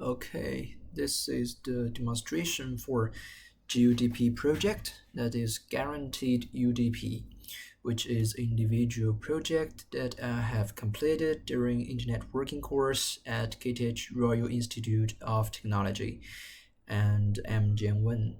Okay, this is the demonstration for GUDP project, that is guaranteed UDP, which is individual project that I have completed during Internet Working course at KTH Royal Institute of Technology, and I'm Jian Wen.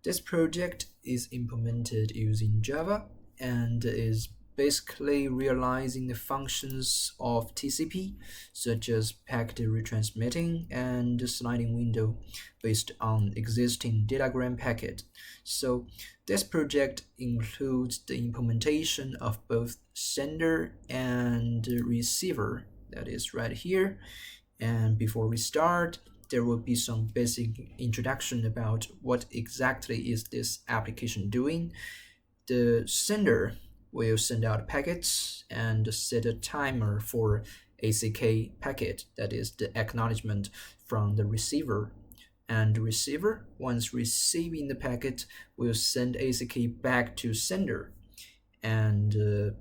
This project is implemented using Java and is basically realizing the functions of TCP, such as packet retransmitting and sliding window, based on existing datagram packet. So this project includes the implementation of both sender and receiver, that is right here. And before we start, there will be some basic introduction about what exactly is this application doing. The sender will send out packets and set a timer for ACK packet, that is the acknowledgement from the receiver. And the receiver, once receiving the packet, will send ACK back to sender. And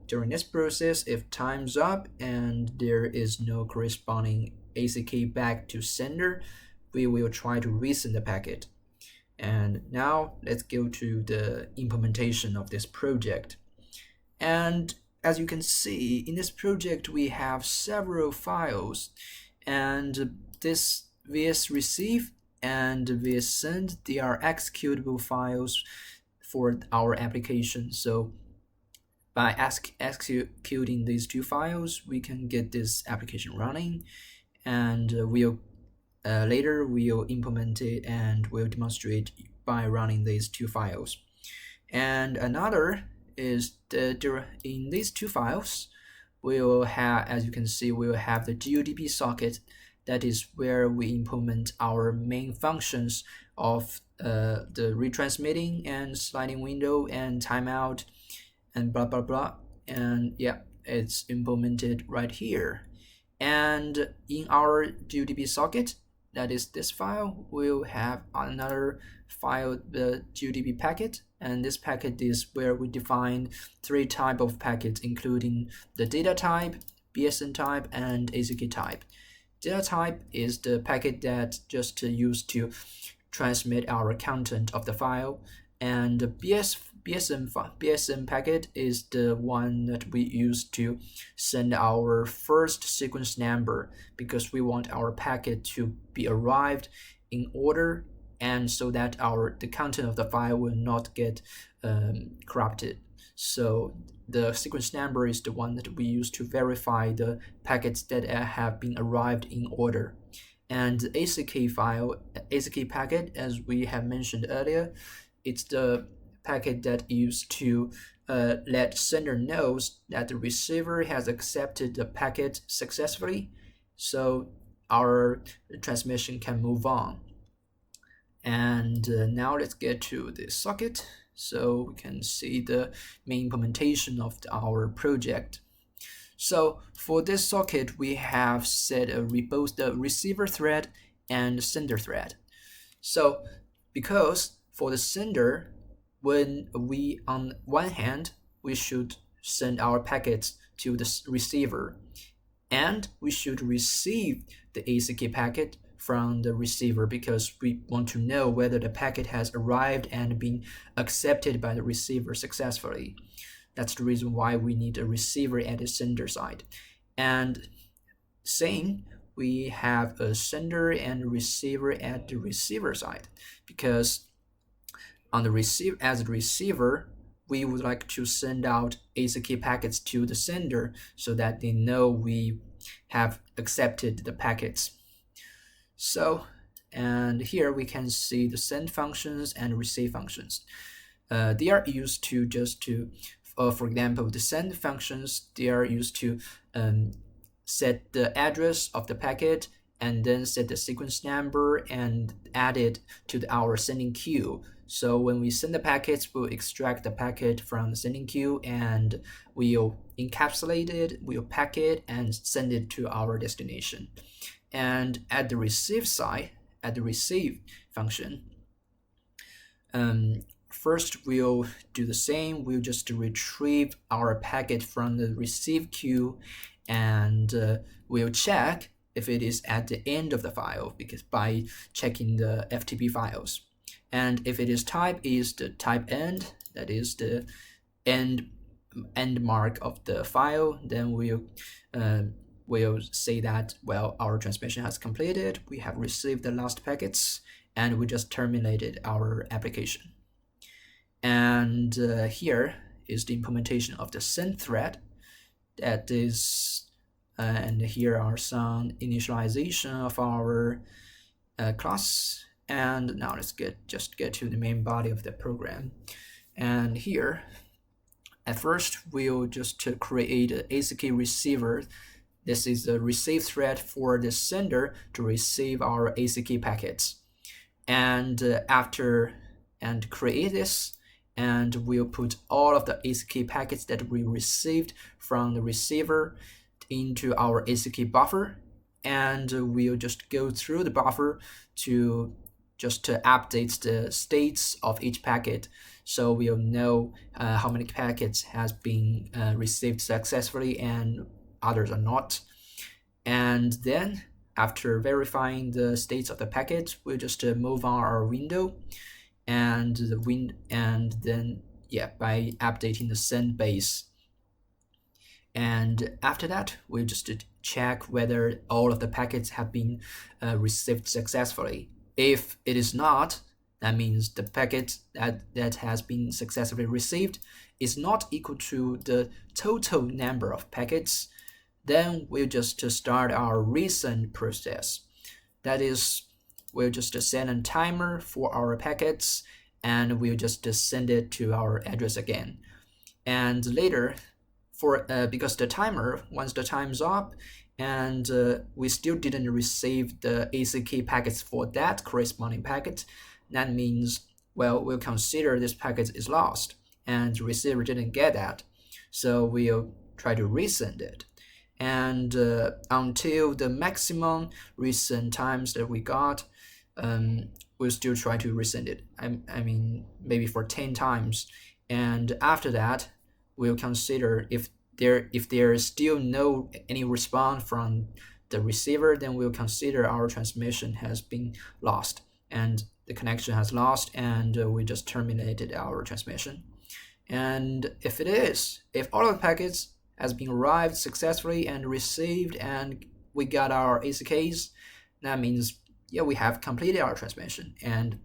during this process, if time's up and there is no corresponding ACK back to sender, we will try to resend the packet. And now let's go to the implementation of this project. And as you can see, in this project we have several files, and this vs receive and vs send, they are executable files for our application. So by executing these two files, we can get this application running, and later we'll implement it and we'll demonstrate by running these two files. And another is that in these two files, we'll have, as you can see, we'll have the GUDP socket. That is where we implement our main functions of the retransmitting and sliding window and timeout and blah blah blah. And yeah, it's implemented right here. And in our GUDP socket, that is this file, we'll have another file, the GUDP packet, and this packet is where we define three types of packets, including the data type, BSN type, and ACK type. Data type is the packet that just used to transmit our content of the file, and the BSN packet is the one that we use to send our first sequence number, because we want our packet to be arrived in order, and so that the content of the file will not get corrupted. So the sequence number is the one that we use to verify the packets that have been arrived in order. And the ACK packet, as we have mentioned earlier, it's the packet that used to let sender knows that the receiver has accepted the packet successfully, so our transmission can move on. And now let's get to the socket, so we can see the main implementation of our project. So for this socket, we have set both the receiver thread and sender thread. So because for the sender, when we, on one hand, we should send our packets to the receiver, and we should receive the ACK packet from the receiver, because we want to know whether the packet has arrived and been accepted by the receiver successfully. That's the reason why we need a receiver at the sender side. And same, we have a sender and receiver at the receiver side, because on the as a receiver, we would like to send out ACK packets to the sender so that they know we have accepted the packets. So, and here we can see the send functions and receive functions. They are used to for example, the send functions, they are used to set the address of the packet and then set the sequence number and add it to our sending queue. So when we send the packets, we'll extract the packet from the sending queue and we'll encapsulate it, we'll pack it and send it to our destination. And at the receive side, at the receive function, first we'll do the same. We'll just retrieve our packet from the receive queue, and we'll check if it is at the end of the file, because by checking the FTP files. And if it is type is the type end, that is the end mark of the file, then we'll say that, well, our transmission has completed, we have received the last packets, and we just terminated our application. And here is the implementation of the send thread. That is, and here are some initialization of our class. And now let's just get to the main body of the program. And here, at first, we'll just create an ACK receiver. This is the receive thread for the sender to receive our ACK packets. And create this, and we'll put all of the ACK packets that we received from the receiver into our ACK buffer, and we'll just go through the buffer to just update the states of each packet, so we'll know how many packets has been received successfully and others are not. And then after verifying the states of the packets, we'll just move on our window, and then by updating the send base. And after that, we'll just check whether all of the packets have been received successfully. If it is not, that means the packet that has been successfully received is not equal to the total number of packets, then we'll just start our resend process. That is, we'll just set a timer for our packets, and we'll just send it to our address again. And later, because the timer, once the time's up, and we still didn't receive the ACK packets for that corresponding packet, that means, well, we'll consider this packet is lost, and the receiver didn't get that, so we'll try to resend it. And until the maximum resend times that we got, we'll still try to resend it. I mean, maybe for 10 times. And after that, we'll consider if there is still any response from the receiver, then we'll consider our transmission has been lost and the connection has lost, and we just terminated our transmission. And if all of the packets has been arrived successfully and received, and we got our ACKs, that means, we have completed our transmission, and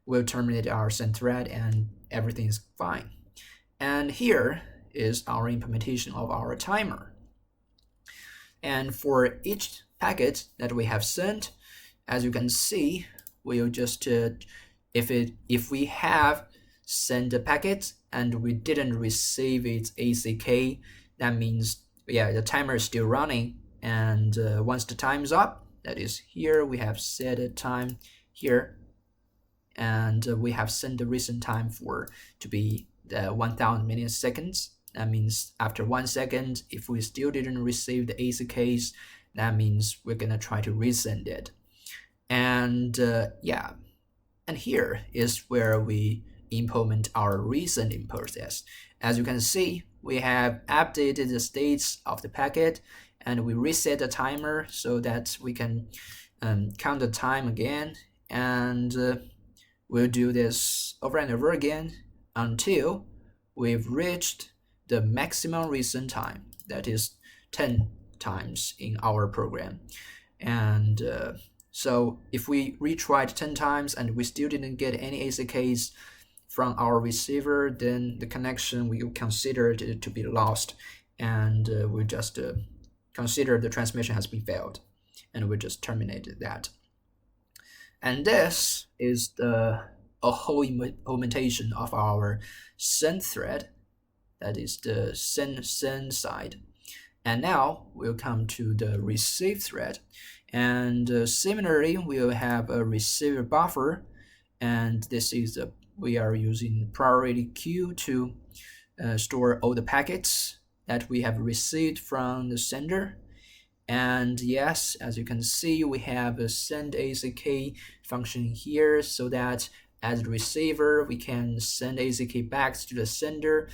we'll terminate our send thread, and everything's fine. And here is our implementation of our timer. And for each packet that we have sent, as you can see, we'll just if we have sent a packet and we didn't receive its ACK, that means the timer is still running. And once the time is up, that is here, we have set a time here, and we have set the resend time to be the 1000 milliseconds. That means after 1 second, if we still didn't receive the ACKs, that means we're gonna try to resend it. And and here is where we implement our resending process. As you can see, we have updated the states of the packet, and we reset the timer so that we can count the time again, and we'll do this over and over again until we've reached the maximum resend time, that is 10 times in our program. And so if we retried 10 times and we still didn't get any ACKs from our receiver, then the connection we will consider it to be lost, and we just consider the transmission has been failed, and we just terminated that. And this is a whole implementation of our send thread. That is the send side. And now we'll come to the receive thread. And similarly, we'll have a receiver buffer, and this is we are using priority queue to store all the packets that we have received from the sender. And yes, as you can see, we have a send ACK function here, so that as a receiver, we can send ACK back to the sender,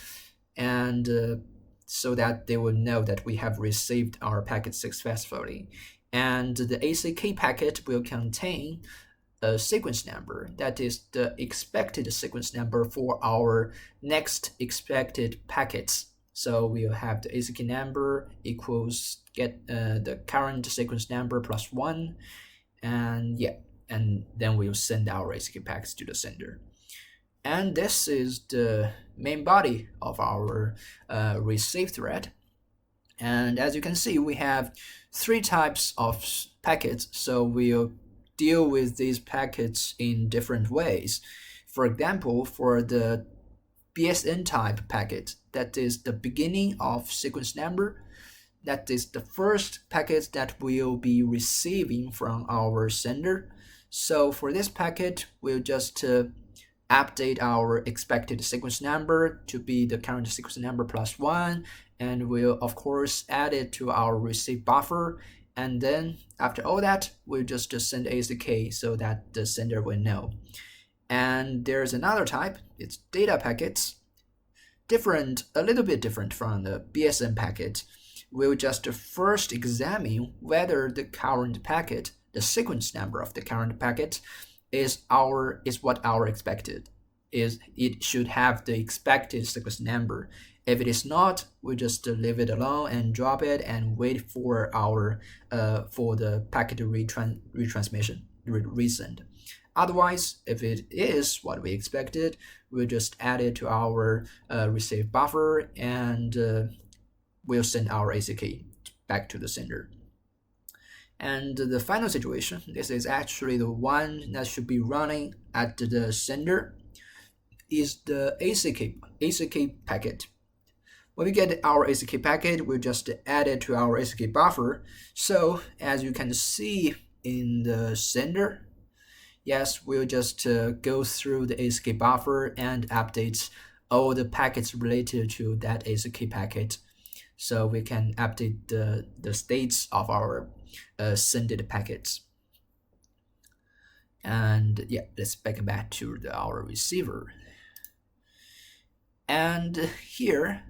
and so that they will know that we have received our packet successfully. and the ACK packet will contain a sequence number, that is the expected sequence number for our next expected packets. So we'll have the ACK number equals get the current sequence number plus 1, and and then we'll send our ACK packets to the sender. And this is the main body of our receive thread. And as you can see, we have 3 types of packets, so we'll deal with these packets in different ways. For example, for the BSN type packet, that is the beginning of sequence number, that is the first packet that we'll be receiving from our sender. So for this packet, we'll just update our expected sequence number to be the current sequence number plus 1, and we'll of course add it to our receive buffer, and then after all that we'll just send ACK so that the sender will know. And there's another type, it's data packets, a little bit different from the BSN packet. We'll just first examine whether the current packet, the sequence number of the current packet, is what our expected is. It should have the expected sequence number. If it is not, we just leave it alone and drop it and wait for our for the packet retransmission resend. Otherwise, if it is what we expected, we'll just add it to our receive buffer, and we'll send our ACK back to the sender. And the final situation, this is actually the one that should be running at the sender, is the ACK packet. When we get our ACK packet, we'll just add it to our ACK buffer. So as you can see in the sender, yes, we'll just go through the ACK buffer and update all the packets related to that ACK packet. So we can update the states of our sended packets. And let's back to our receiver. And here.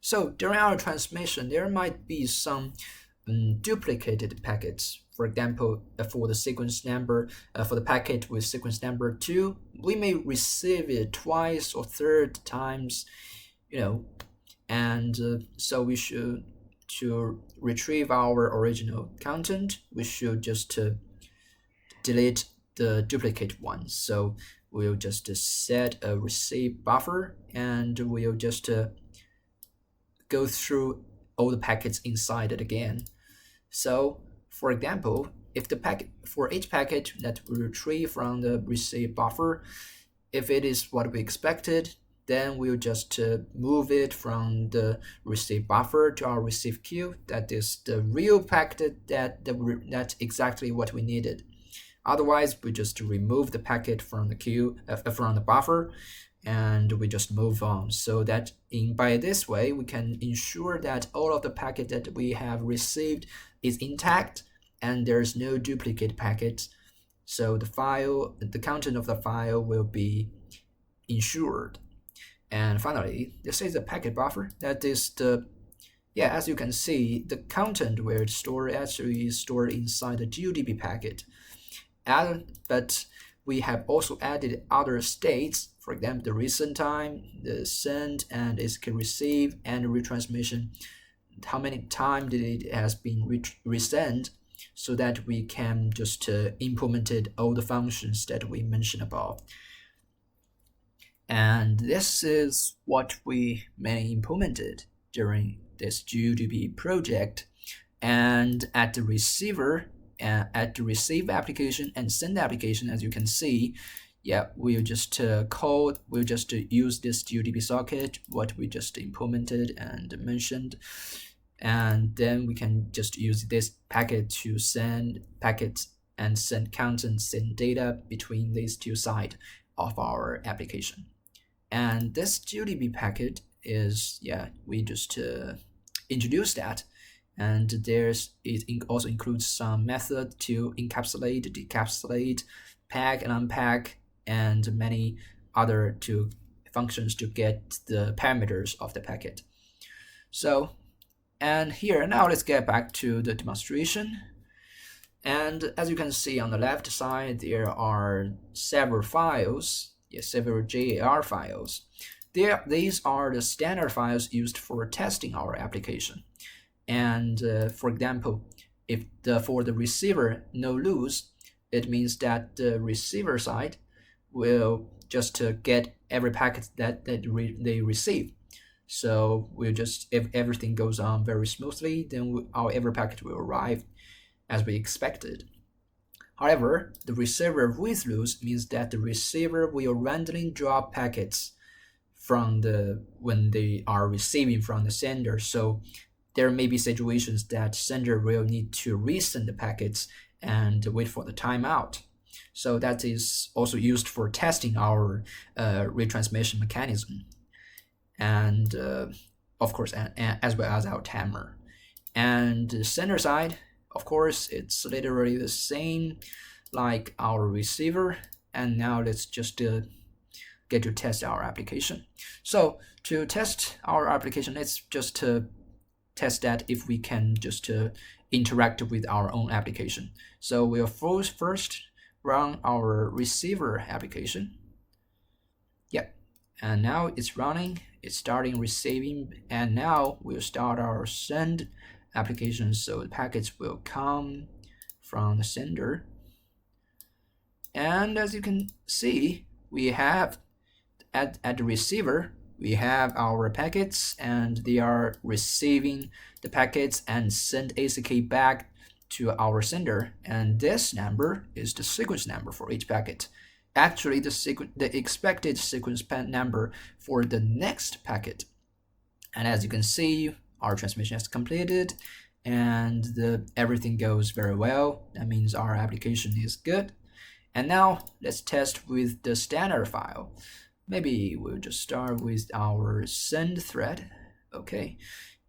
So during our transmission, there might be some duplicated packets. For example, for the sequence number, for the packet with sequence number 2, we may receive it twice or 3rd times, and so we should, to retrieve our original content, we should just delete the duplicate ones. So we'll just set a receive buffer, and we'll just go through all the packets inside it again. So for example, if the packet, for each packet that we retrieve from the receive buffer, if it is what we expected, then we'll just move it from the receive buffer to our receive queue. That is the real packet that's exactly what we needed. Otherwise, we just remove the packet from the queue, from the buffer, and we just move on. So that by this way, we can ensure that all of the packet that we have received is intact and there's no duplicate packets. So the content of the file will be ensured. And finally, this is the packet buffer. That is as you can see, the content where it's stored actually is stored inside the GUDP packet. But we have also added other states, for example, the resend time, the send and ACK receive, and retransmission. How many times did it has been resend, so that we can just implement all the functions that we mentioned above. And this is what we mainly implemented during this GUDP project. And at the receiver, at the receive application and send application, as you can see, we'll just use this GUDP socket, what we just implemented and mentioned, and then we can just use this packet to send packets and send content, send data between these two sides of our application. And this GUDP packet is, we just introduced that. And it also includes some method to encapsulate, decapsulate, pack and unpack, and many other functions to get the parameters of the packet. So And here, now let's get back to the demonstration. And as you can see on the left side, there are several files, several JAR files. These are the standard files used for testing our application. And for example, if for the receiver no lose, it means that the receiver side will just get every packet that they receive. So we'll just, if everything goes on very smoothly, then our every packet will arrive as we expected. However, the receiver with lose means that the receiver will randomly drop packets from when they are receiving from the sender. So there may be situations that sender will need to resend the packets and wait for the timeout. So that is also used for testing our retransmission mechanism, and of course, as well as our timer. And the sender side, of course, it's literally the same like our receiver. And now let's just get to test our application. So to test our application, let's just test that if we can just interact with our own application. So we'll first run our receiver application. Yeah, and now it's running, it's starting receiving, and now we'll start our send application. So the packets will come from the sender. And as you can see, we have at the receiver, we have our packets, and they are receiving the packets and send ACK back to our sender. And this number is the sequence number for each packet. Actually, the expected sequence number for the next packet. And as you can see, our transmission has completed, and everything goes very well. That means our application is good. And now let's test with the standard file. Maybe we'll just start with our send thread. Okay,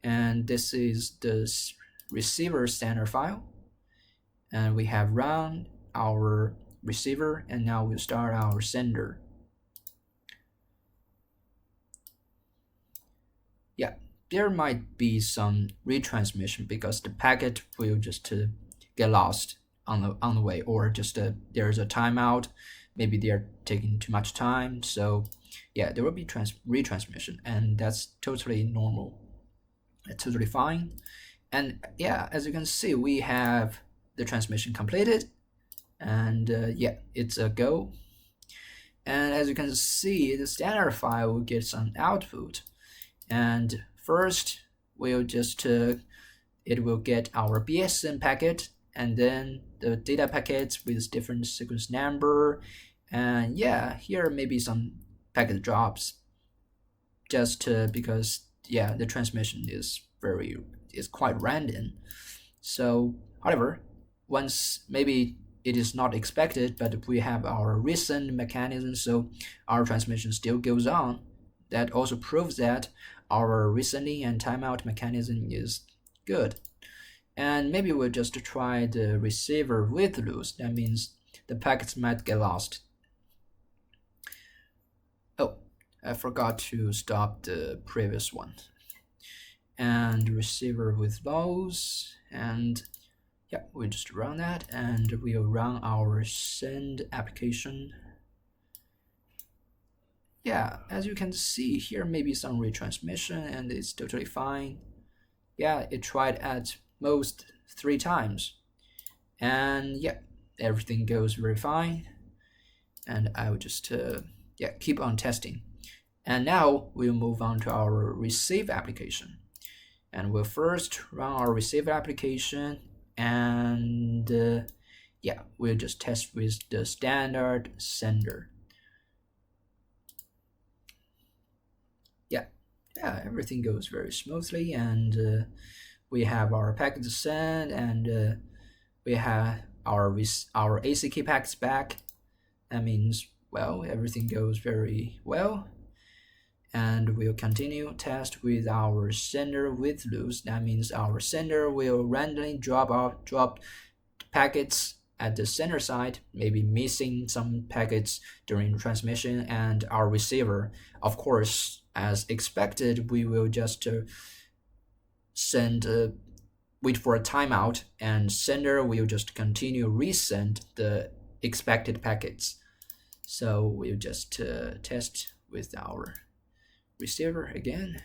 and this is the receiver standard file, and we have run our receiver, and now we'll start our sender. Yeah, there might be some retransmission because the packet will just get lost on the way, or just there's a timeout. Maybe they're taking too much time. So yeah, there will be retransmission, and that's totally normal. That's totally fine. And yeah, as you can see, we have the transmission completed, and yeah, it's a go. And as you can see, the standard file will get some output. And first, we'll just it will get our BSN packet, and then the data packets with different sequence number. And yeah, here may be some packet drops, just because yeah, the transmission is quite random. So however, once maybe it is not expected, but we have our resend mechanism, so our transmission still goes on. That also proves that our resending and timeout mechanism is good. And maybe we'll just try the receiver with lose. That means the packets might get lost. Oh, I forgot to stop the previous one. And receiver with lose, and yeah, we'll just run that, and we'll run our send application. Yeah, as you can see here, maybe some retransmission, and it's totally fine. Yeah, it tried at most 3 times, and yeah, everything goes very fine. And I will just yeah, keep on testing. And now we'll move on to our receive application, and we'll first run our receive application, and yeah, we'll just test with the standard sender. Yeah, everything goes very smoothly, and we have our packet sent, and we have our ACK packets back. That means, well, everything goes very well. And we'll continue test with our sender with lose. That means our sender will randomly drop packets at the sender side, maybe missing some packets during transmission, and our receiver, of course, as expected, we will just wait for a timeout, and sender will just continue resend the expected packets. So we'll just test with our receiver again,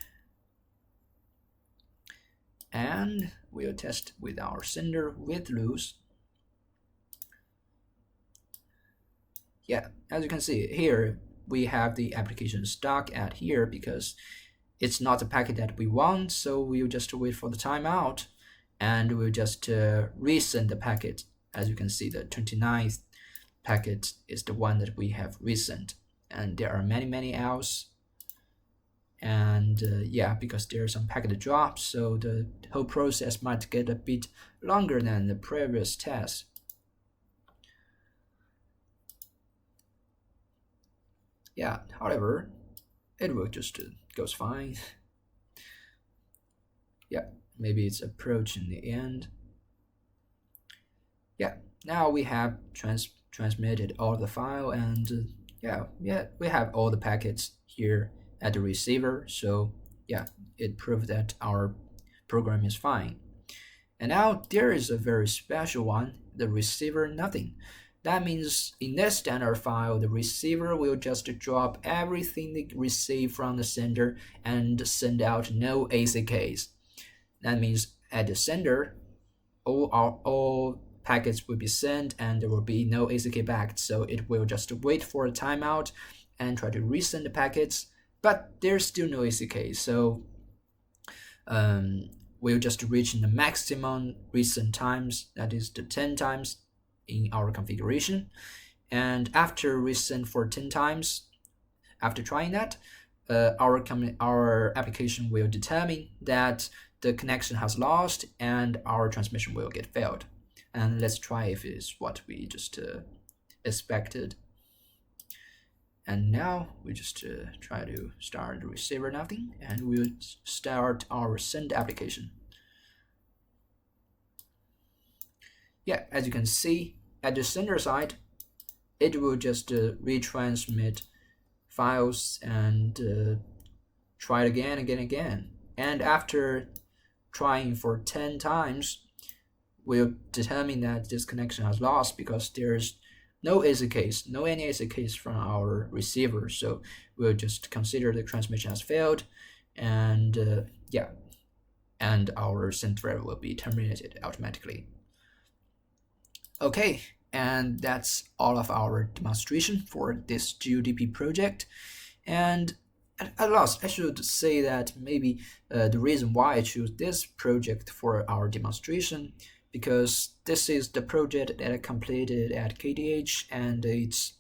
and we'll test with our sender with loose. Yeah, as you can see here, we have the application stuck at here because it's not the packet that we want, so we'll just wait for the timeout, and we'll just resend the packet. As you can see, the 29th packet is the one that we have resent, and there are many else. And yeah, because there are some packet drops, so the whole process might get a bit longer than the previous test. Yeah, however, it will just goes fine. Yeah, maybe it's approaching the end. Yeah, now we have transmitted all the file, and yeah, we have all the packets here at the receiver. So yeah, it proved that our program is fine. And now there is a very special one, the receiver nothing. That means in this standard file, the receiver will just drop everything they receive from the sender and send out no ACKs. That means at the sender, all packets will be sent and there will be no ACK back. So it will just wait for a timeout and try to resend the packets, but there's still no ACK. So we'll just reach the maximum resend times, that is the 10 times in our configuration. And after resend for 10 times, after trying that, our application will determine that the connection has lost and our transmission will get failed. And let's try if it's what we just expected. And now we just try to start the receiver nothing, and we'll start our send application. Yeah, as you can see, at the sender side, it will just retransmit files and try it again. And after trying for 10 times, we'll determine that this connection has lost because there's no ACKs, any ACKs from our receiver. So we'll just consider the transmission has failed, and yeah, and our send thread will be terminated automatically. Okay, and that's all of our demonstration for this GUDP project. And at last, I should say that maybe the reason why I choose this project for our demonstration, because this is the project that I completed at KTH, and it's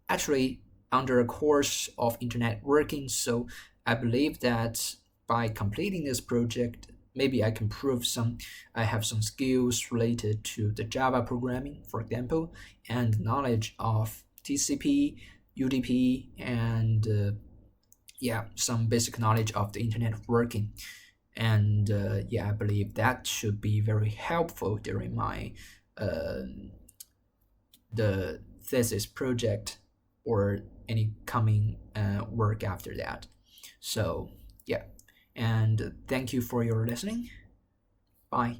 actually under a course of internet working. So I believe that by completing this project, maybe I can prove I have some skills related to the Java programming, for example, and knowledge of TCP, UDP, and yeah, some basic knowledge of the internet working. And yeah, I believe that should be very helpful during my the thesis project or any coming work after that. So yeah, and thank you for your listening. Bye.